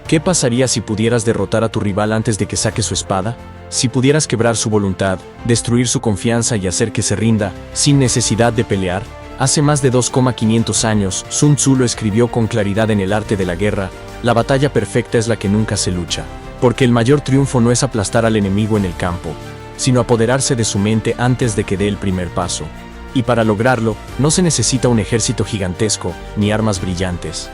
¿Qué pasaría si pudieras derrotar a tu rival antes de que saque su espada? Si pudieras quebrar su voluntad, destruir su confianza y hacer que se rinda, sin necesidad de pelear. Hace más de 2,500 años, Sun Tzu lo escribió con claridad en El arte de la guerra: la batalla perfecta es la que nunca se lucha. Porque el mayor triunfo no es aplastar al enemigo en el campo, sino apoderarse de su mente antes de que dé el primer paso. Y para lograrlo, no se necesita un ejército gigantesco, ni armas brillantes.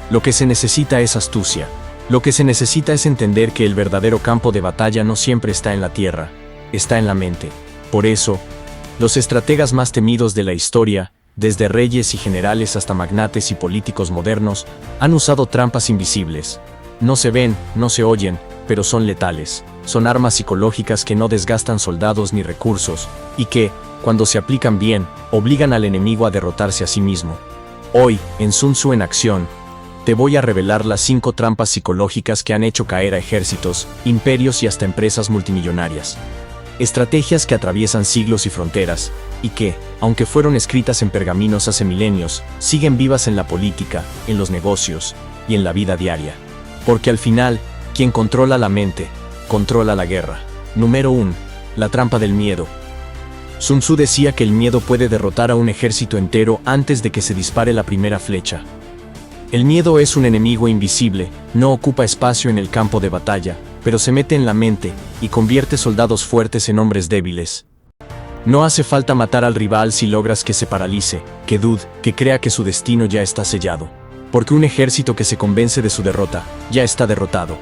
Lo que se necesita es astucia. Lo que se necesita es entender que el verdadero campo de batalla no siempre está en la tierra, está en la mente. Por eso, los estrategas más temidos de la historia, desde reyes y generales hasta magnates y políticos modernos, han usado trampas invisibles. No se ven, no se oyen, pero son letales. Son armas psicológicas que no desgastan soldados ni recursos, y que, cuando se aplican bien, obligan al enemigo a derrotarse a sí mismo. Hoy, en Sun Tzu en acción, te voy a revelar las 5 trampas psicológicas que han hecho caer a ejércitos, imperios y hasta empresas multimillonarias. Estrategias que atraviesan siglos y fronteras, y que, aunque fueron escritas en pergaminos hace milenios, siguen vivas en la política, en los negocios y en la vida diaria. Porque al final, quien controla la mente, controla la guerra. Número 1. La trampa del miedo. Sun Tzu decía que el miedo puede derrotar a un ejército entero antes de que se dispare la primera flecha. El miedo es un enemigo invisible, no ocupa espacio en el campo de batalla, pero se mete en la mente y convierte soldados fuertes en hombres débiles. No hace falta matar al rival si logras que se paralice, que dude, que crea que su destino ya está sellado. Porque un ejército que se convence de su derrota, ya está derrotado.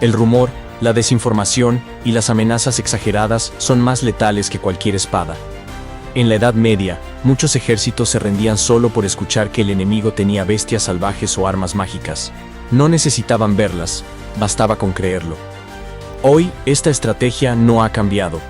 El rumor, la desinformación y las amenazas exageradas son más letales que cualquier espada. En la Edad Media, muchos ejércitos se rendían solo por escuchar que el enemigo tenía bestias salvajes o armas mágicas. No necesitaban verlas, bastaba con creerlo. Hoy, esta estrategia no ha cambiado.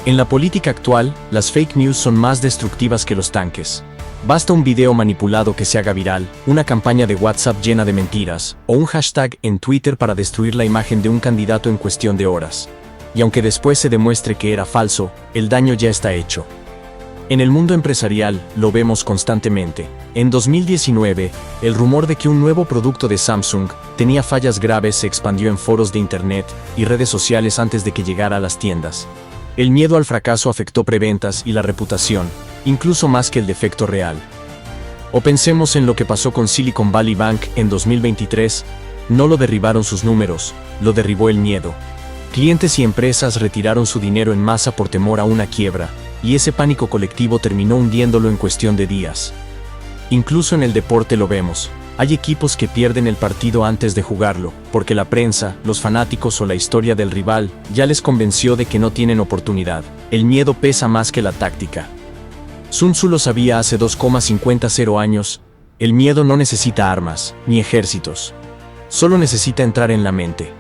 En la política actual, las fake news son más destructivas que los tanques. Basta un video manipulado que se haga viral, una campaña de WhatsApp llena de mentiras, o un hashtag en Twitter para destruir la imagen de un candidato en cuestión de horas. Y aunque después se demuestre que era falso, el daño ya está hecho. En el mundo empresarial, lo vemos constantemente. En 2019, el rumor de que un nuevo producto de Samsung tenía fallas graves se expandió en foros de internet y redes sociales antes de que llegara a las tiendas. El miedo al fracaso afectó preventas y la reputación, incluso más que el defecto real. O pensemos en lo que pasó con Silicon Valley Bank en 2023, no lo derribaron sus números, lo derribó el miedo. Clientes y empresas retiraron su dinero en masa por temor a una quiebra, y ese pánico colectivo terminó hundiéndolo en cuestión de días. Incluso en el deporte lo vemos. Hay equipos que pierden el partido antes de jugarlo, porque la prensa, los fanáticos o la historia del rival ya les convenció de que no tienen oportunidad. El miedo pesa más que la táctica. Sun Tzu lo sabía hace 2,50 años. El miedo no necesita armas, ni ejércitos. Solo necesita entrar en la mente.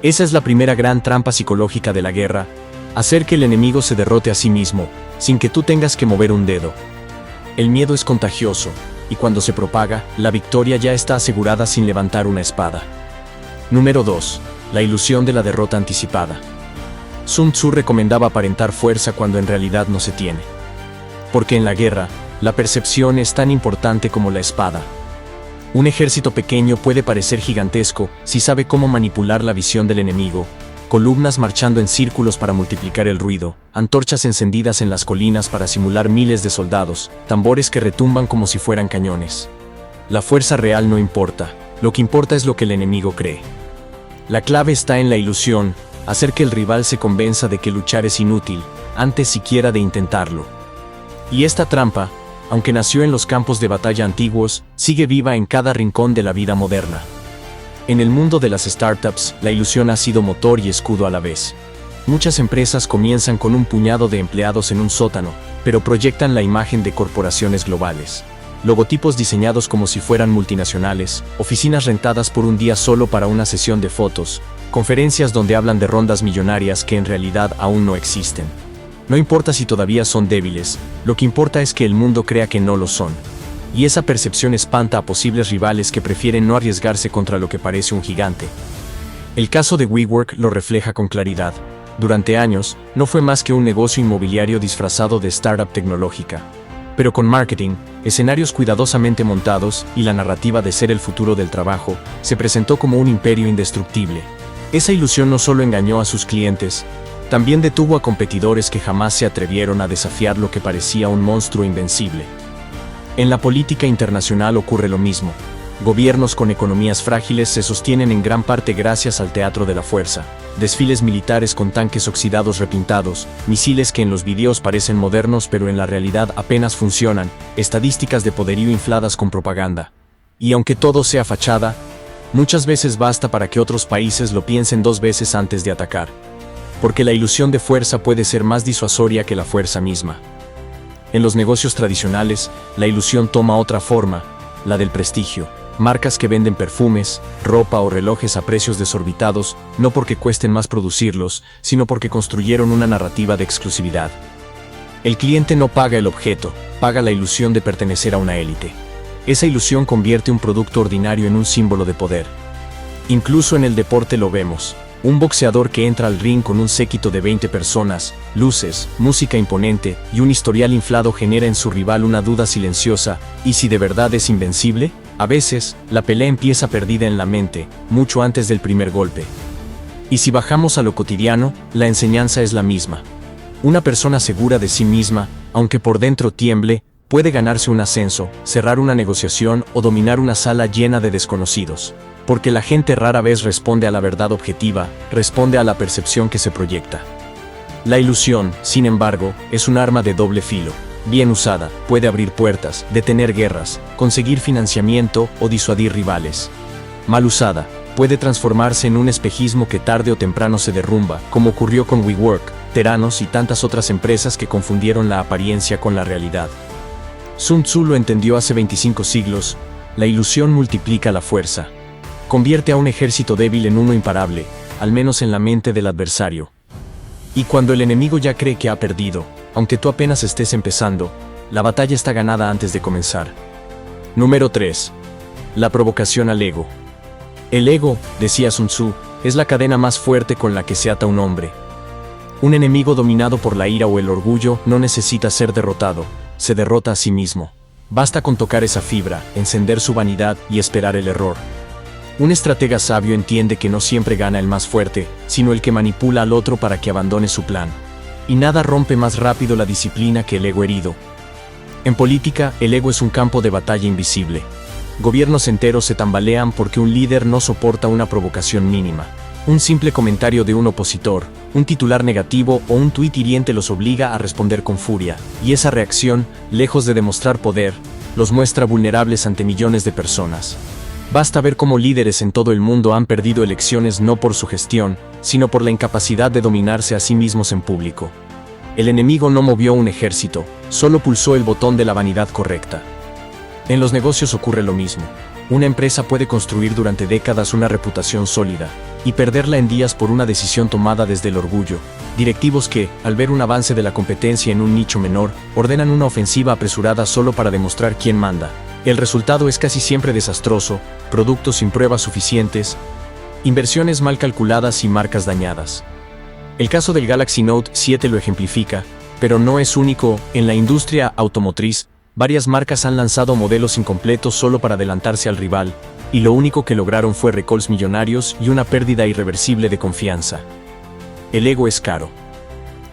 Esa es la primera gran trampa psicológica de la guerra: hacer que el enemigo se derrote a sí mismo, sin que tú tengas que mover un dedo. El miedo es contagioso, y cuando se propaga, la victoria ya está asegurada sin levantar una espada. Número 2. La ilusión de la derrota anticipada. Sun Tzu recomendaba aparentar fuerza cuando en realidad no se tiene. Porque en la guerra, la percepción es tan importante como la espada. Un ejército pequeño puede parecer gigantesco si sabe cómo manipular la visión del enemigo. Columnas marchando en círculos para multiplicar el ruido, antorchas encendidas en las colinas para simular miles de soldados, tambores que retumban como si fueran cañones. La fuerza real no importa, lo que importa es lo que el enemigo cree. La clave está en la ilusión, hacer que el rival se convenza de que luchar es inútil, antes siquiera de intentarlo. Y esta trampa, aunque nació en los campos de batalla antiguos, sigue viva en cada rincón de la vida moderna. En el mundo de las startups, la ilusión ha sido motor y escudo a la vez. Muchas empresas comienzan con un puñado de empleados en un sótano, pero proyectan la imagen de corporaciones globales. Logotipos diseñados como si fueran multinacionales, oficinas rentadas por un día solo para una sesión de fotos, conferencias donde hablan de rondas millonarias que en realidad aún no existen. No importa si todavía son débiles, lo que importa es que el mundo crea que no lo son. Y esa percepción espanta a posibles rivales que prefieren no arriesgarse contra lo que parece un gigante. El caso de WeWork lo refleja con claridad. Durante años, no fue más que un negocio inmobiliario disfrazado de startup tecnológica. Pero con marketing, escenarios cuidadosamente montados y la narrativa de ser el futuro del trabajo, se presentó como un imperio indestructible. Esa ilusión no solo engañó a sus clientes, también detuvo a competidores que jamás se atrevieron a desafiar lo que parecía un monstruo invencible. En la política internacional ocurre lo mismo. Gobiernos con economías frágiles se sostienen en gran parte gracias al teatro de la fuerza. Desfiles militares con tanques oxidados repintados, misiles que en los videos parecen modernos pero en la realidad apenas funcionan, estadísticas de poderío infladas con propaganda. Y aunque todo sea fachada, muchas veces basta para que otros países lo piensen 2 veces antes de atacar. Porque la ilusión de fuerza puede ser más disuasoria que la fuerza misma. En los negocios tradicionales, la ilusión toma otra forma, la del prestigio. Marcas que venden perfumes, ropa o relojes a precios desorbitados, no porque cuesten más producirlos, sino porque construyeron una narrativa de exclusividad. El cliente no paga el objeto, paga la ilusión de pertenecer a una élite. Esa ilusión convierte un producto ordinario en un símbolo de poder. Incluso en el deporte lo vemos. Un boxeador que entra al ring con un séquito de 20 personas, luces, música imponente y un historial inflado genera en su rival una duda silenciosa, ¿y si de verdad es invencible? A veces, la pelea empieza perdida en la mente, mucho antes del primer golpe. Y si bajamos a lo cotidiano, la enseñanza es la misma. Una persona segura de sí misma, aunque por dentro tiemble, puede ganarse un ascenso, cerrar una negociación o dominar una sala llena de desconocidos. Porque la gente rara vez responde a la verdad objetiva, responde a la percepción que se proyecta. La ilusión, sin embargo, es un arma de doble filo. Bien usada, puede abrir puertas, detener guerras, conseguir financiamiento o disuadir rivales. Mal usada, puede transformarse en un espejismo que tarde o temprano se derrumba, como ocurrió con WeWork, Theranos y tantas otras empresas que confundieron la apariencia con la realidad. Sun Tzu lo entendió hace 25 siglos, la ilusión multiplica la fuerza. Convierte a un ejército débil en uno imparable, al menos en la mente del adversario. Y cuando el enemigo ya cree que ha perdido, aunque tú apenas estés empezando, la batalla está ganada antes de comenzar. Número 3. La provocación al ego. El ego, decía Sun Tzu, es la cadena más fuerte con la que se ata un hombre. Un enemigo dominado por la ira o el orgullo no necesita ser derrotado, se derrota a sí mismo. Basta con tocar esa fibra, encender su vanidad y esperar el error. Un estratega sabio entiende que no siempre gana el más fuerte, sino el que manipula al otro para que abandone su plan. Y nada rompe más rápido la disciplina que el ego herido. En política, el ego es un campo de batalla invisible. Gobiernos enteros se tambalean porque un líder no soporta una provocación mínima. Un simple comentario de un opositor, un titular negativo o un tuit hiriente los obliga a responder con furia, y esa reacción, lejos de demostrar poder, los muestra vulnerables ante millones de personas. Basta ver cómo líderes en todo el mundo han perdido elecciones no por su gestión, sino por la incapacidad de dominarse a sí mismos en público. El enemigo no movió un ejército, solo pulsó el botón de la vanidad correcta. En los negocios ocurre lo mismo. Una empresa puede construir durante décadas una reputación sólida, y perderla en días por una decisión tomada desde el orgullo. Directivos que, al ver un avance de la competencia en un nicho menor, ordenan una ofensiva apresurada solo para demostrar quién manda. El resultado es casi siempre desastroso, productos sin pruebas suficientes, inversiones mal calculadas y marcas dañadas. El caso del Galaxy Note 7 lo ejemplifica, pero no es único. En la industria automotriz, varias marcas han lanzado modelos incompletos solo para adelantarse al rival, y lo único que lograron fue recalls millonarios y una pérdida irreversible de confianza. El ego es caro.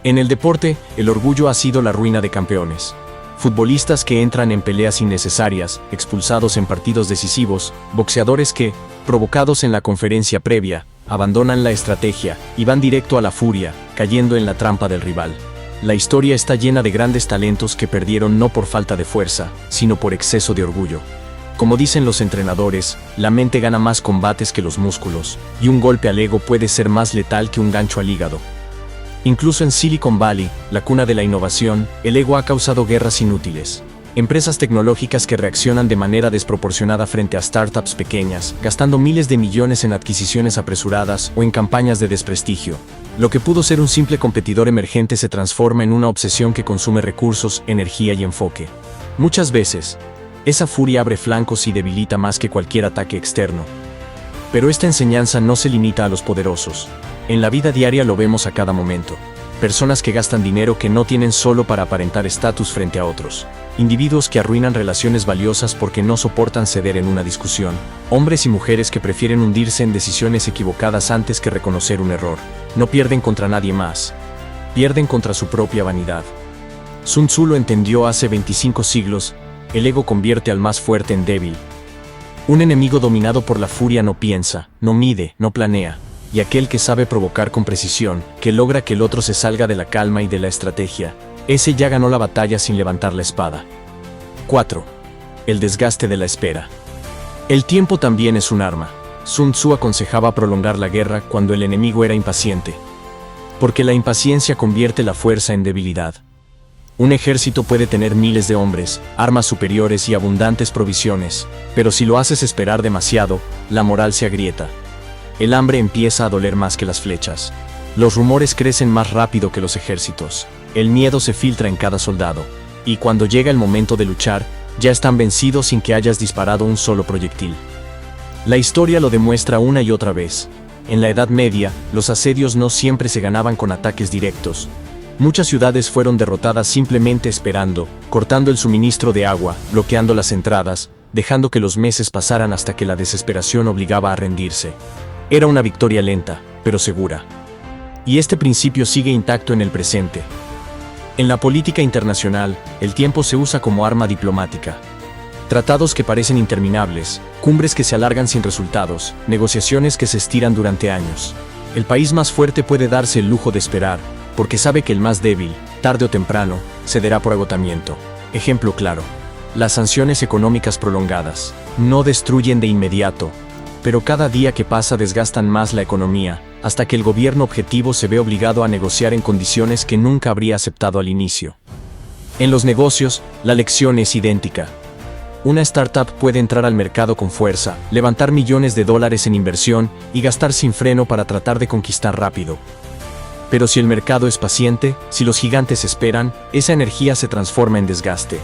En el deporte, el orgullo ha sido la ruina de campeones. Futbolistas que entran en peleas innecesarias, expulsados en partidos decisivos, boxeadores que, provocados en la conferencia previa, abandonan la estrategia y van directo a la furia, cayendo en la trampa del rival. La historia está llena de grandes talentos que perdieron no por falta de fuerza, sino por exceso de orgullo. Como dicen los entrenadores, la mente gana más combates que los músculos, y un golpe al ego puede ser más letal que un gancho al hígado. Incluso en Silicon Valley, la cuna de la innovación, el ego ha causado guerras inútiles. Empresas tecnológicas que reaccionan de manera desproporcionada frente a startups pequeñas, gastando miles de millones en adquisiciones apresuradas o en campañas de desprestigio. Lo que pudo ser un simple competidor emergente se transforma en una obsesión que consume recursos, energía y enfoque. Muchas veces, esa furia abre flancos y debilita más que cualquier ataque externo. Pero esta enseñanza no se limita a los poderosos. En la vida diaria lo vemos a cada momento. Personas que gastan dinero que no tienen solo para aparentar estatus frente a otros. individuos que arruinan relaciones valiosas porque no soportan ceder en una discusión, hombres y mujeres que prefieren hundirse en decisiones equivocadas antes que reconocer un error. No pierden contra nadie más, pierden contra su propia vanidad. Sun Tzu lo entendió hace 25 siglos: el ego convierte al más fuerte en débil. Un enemigo dominado por la furia no piensa, no mide, no planea, y aquel que sabe provocar con precisión, que logra que el otro se salga de la calma y de la estrategia, ese ya ganó la batalla sin levantar la espada. 4. El desgaste de la espera. El tiempo también es un arma. Sun Tzu aconsejaba prolongar la guerra cuando el enemigo era impaciente, porque la impaciencia convierte la fuerza en debilidad. Un ejército puede tener miles de hombres, armas superiores y abundantes provisiones, pero si lo haces esperar demasiado, la moral se agrieta. El hambre empieza a doler más que las flechas. Los rumores crecen más rápido que los ejércitos. El miedo se filtra en cada soldado, y cuando llega el momento de luchar, ya están vencidos sin que hayas disparado un solo proyectil. La historia lo demuestra una y otra vez. En la Edad Media, los asedios no siempre se ganaban con ataques directos. Muchas ciudades fueron derrotadas simplemente esperando, cortando el suministro de agua, bloqueando las entradas, dejando que los meses pasaran hasta que la desesperación obligaba a rendirse. Era una victoria lenta, pero segura. Y este principio sigue intacto en el presente. En la política internacional, el tiempo se usa como arma diplomática. Tratados que parecen interminables, cumbres que se alargan sin resultados, negociaciones que se estiran durante años. El país más fuerte puede darse el lujo de esperar, porque sabe que el más débil, tarde o temprano, cederá por agotamiento. Ejemplo claro: las sanciones económicas prolongadas no destruyen de inmediato, pero cada día que pasa desgastan más la economía, hasta que el gobierno objetivo se ve obligado a negociar en condiciones que nunca habría aceptado al inicio. En los negocios, la lección es idéntica. Una startup puede entrar al mercado con fuerza, levantar millones de dólares en inversión y gastar sin freno para tratar de conquistar rápido. Pero si el mercado es paciente, si los gigantes esperan, esa energía se transforma en desgaste.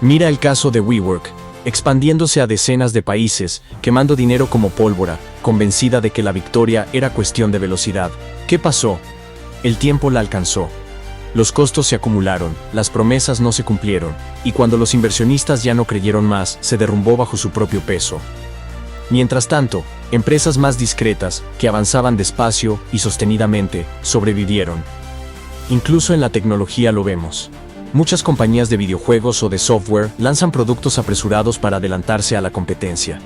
Mira el caso de WeWork, expandiéndose a decenas de países, quemando dinero como pólvora, convencida de que la victoria era cuestión de velocidad. ¿Qué pasó? El tiempo la alcanzó. Los costos se acumularon, las promesas no se cumplieron, y cuando los inversionistas ya no creyeron más, se derrumbó bajo su propio peso. Mientras tanto, empresas más discretas, que avanzaban despacio y sostenidamente, sobrevivieron. Incluso en la tecnología lo vemos. Muchas compañías de videojuegos o de software lanzan productos apresurados para adelantarse a la competencia.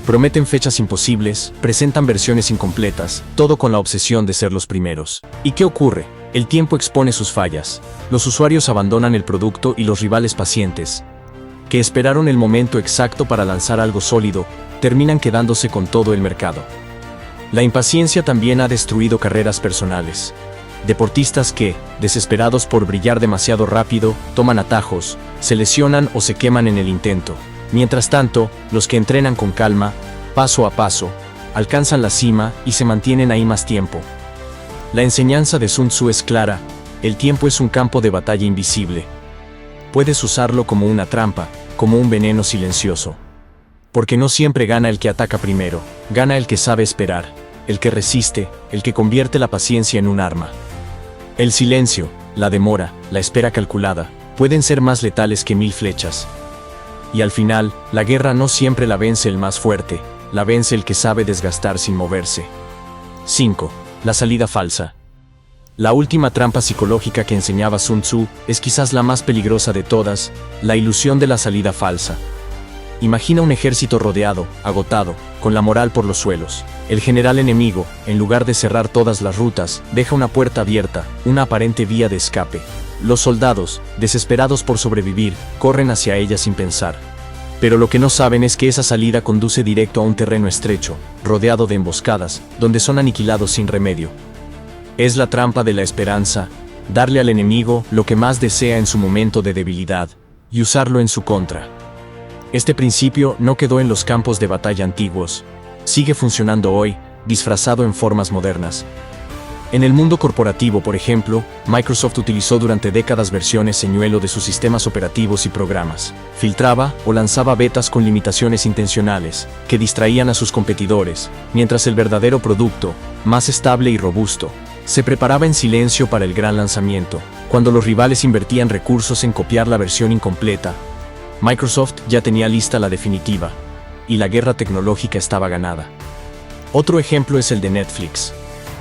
Prometen fechas imposibles, presentan versiones incompletas, todo con la obsesión de ser los primeros. ¿Y qué ocurre? El tiempo expone sus fallas. Los usuarios abandonan el producto y los rivales pacientes, que esperaron el momento exacto para lanzar algo sólido, terminan quedándose con todo el mercado. La impaciencia también ha destruido carreras personales. Deportistas que, desesperados por brillar demasiado rápido, toman atajos, se lesionan o se queman en el intento. Mientras tanto, los que entrenan con calma, paso a paso, alcanzan la cima y se mantienen ahí más tiempo. La enseñanza de Sun Tzu es clara: el tiempo es un campo de batalla invisible. Puedes usarlo como una trampa, como un veneno silencioso. Porque no siempre gana el que ataca primero, gana el que sabe esperar, el que resiste, el que convierte la paciencia en un arma. El silencio, la demora, la espera calculada, pueden ser más letales que 1000 flechas. Y al final, la guerra no siempre la vence el más fuerte, la vence el que sabe desgastar sin moverse. 5. La salida falsa. La última trampa psicológica que enseñaba Sun Tzu es quizás la más peligrosa de todas: la ilusión de la salida falsa. Imagina un ejército rodeado, agotado, con la moral por los suelos. El general enemigo, en lugar de cerrar todas las rutas, deja una puerta abierta, una aparente vía de escape. Los soldados, desesperados por sobrevivir, corren hacia ella sin pensar. Pero lo que no saben es que esa salida conduce directo a un terreno estrecho, rodeado de emboscadas, donde son aniquilados sin remedio. Es la trampa de la esperanza: darle al enemigo lo que más desea en su momento de debilidad, y usarlo en su contra. Este principio no quedó en los campos de batalla antiguos. Sigue funcionando hoy, disfrazado en formas modernas. En el mundo corporativo, por ejemplo, Microsoft utilizó durante décadas versiones señuelo de sus sistemas operativos y programas. Filtraba o lanzaba betas con limitaciones intencionales, que distraían a sus competidores, mientras el verdadero producto, más estable y robusto, se preparaba en silencio para el gran lanzamiento. Cuando los rivales invertían recursos en copiar la versión incompleta, Microsoft ya tenía lista la definitiva, y la guerra tecnológica estaba ganada. Otro ejemplo es el de Netflix.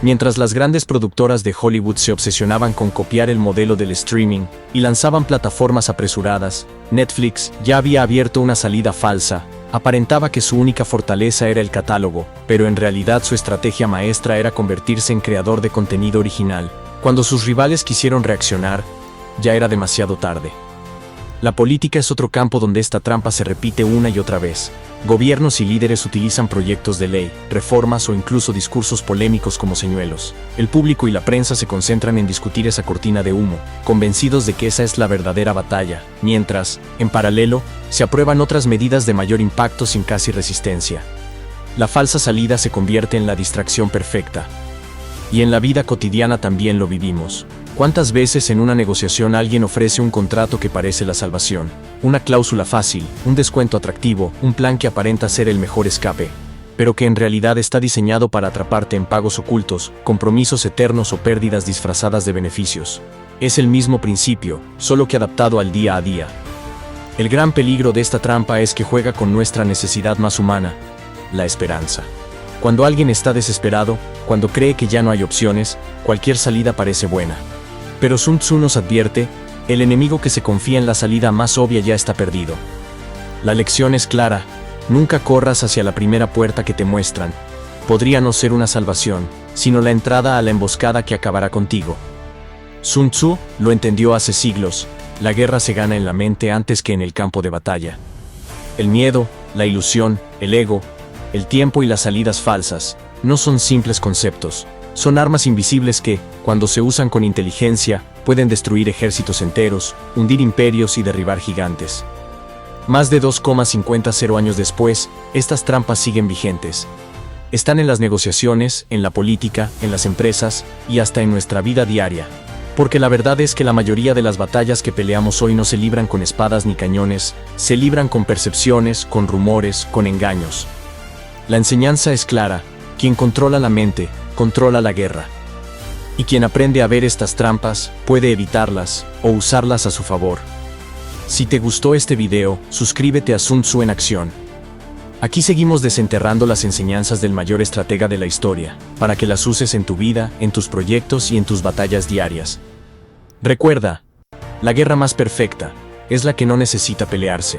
Mientras las grandes productoras de Hollywood se obsesionaban con copiar el modelo del streaming y lanzaban plataformas apresuradas, Netflix ya había abierto una salida falsa. Aparentaba que su única fortaleza era el catálogo, pero en realidad su estrategia maestra era convertirse en creador de contenido original. Cuando sus rivales quisieron reaccionar, ya era demasiado tarde. La política es otro campo donde esta trampa se repite una y otra vez. Gobiernos y líderes utilizan proyectos de ley, reformas o incluso discursos polémicos como señuelos. El público y la prensa se concentran en discutir esa cortina de humo, convencidos de que esa es la verdadera batalla, mientras, en paralelo, se aprueban otras medidas de mayor impacto sin casi resistencia. La falsa salida se convierte en la distracción perfecta. Y en la vida cotidiana también lo vivimos. ¿Cuántas veces en una negociación alguien ofrece un contrato que parece la salvación? Una cláusula fácil, un descuento atractivo, un plan que aparenta ser el mejor escape, pero que en realidad está diseñado para atraparte en pagos ocultos, compromisos eternos o pérdidas disfrazadas de beneficios. Es el mismo principio, solo que adaptado al día a día. El gran peligro de esta trampa es que juega con nuestra necesidad más humana, la esperanza. Cuando alguien está desesperado, cuando cree que ya no hay opciones, cualquier salida parece buena. Pero Sun Tzu nos advierte, el enemigo que se confía en la salida más obvia ya está perdido. La lección es clara, nunca corras hacia la primera puerta que te muestran. Podría no ser una salvación, sino la entrada a la emboscada que acabará contigo. Sun Tzu lo entendió hace siglos, la guerra se gana en la mente antes que en el campo de batalla. El miedo, la ilusión, el ego, el tiempo y las salidas falsas, no son simples conceptos. Son armas invisibles que, cuando se usan con inteligencia, pueden destruir ejércitos enteros, hundir imperios y derribar gigantes. Más de 2,50 años después, estas trampas siguen vigentes. Están en las negociaciones, en la política, en las empresas y hasta en nuestra vida diaria. Porque la verdad es que la mayoría de las batallas que peleamos hoy no se libran con espadas ni cañones, se libran con percepciones, con rumores, con engaños. La enseñanza es clara, quien controla la mente, controla la guerra. Y quien aprende a ver estas trampas, puede evitarlas, o usarlas a su favor. Si te gustó este video, suscríbete a Sun Tzu en Acción. Aquí seguimos desenterrando las enseñanzas del mayor estratega de la historia, para que las uses en tu vida, en tus proyectos y en tus batallas diarias. Recuerda, la guerra más perfecta es la que no necesita pelearse.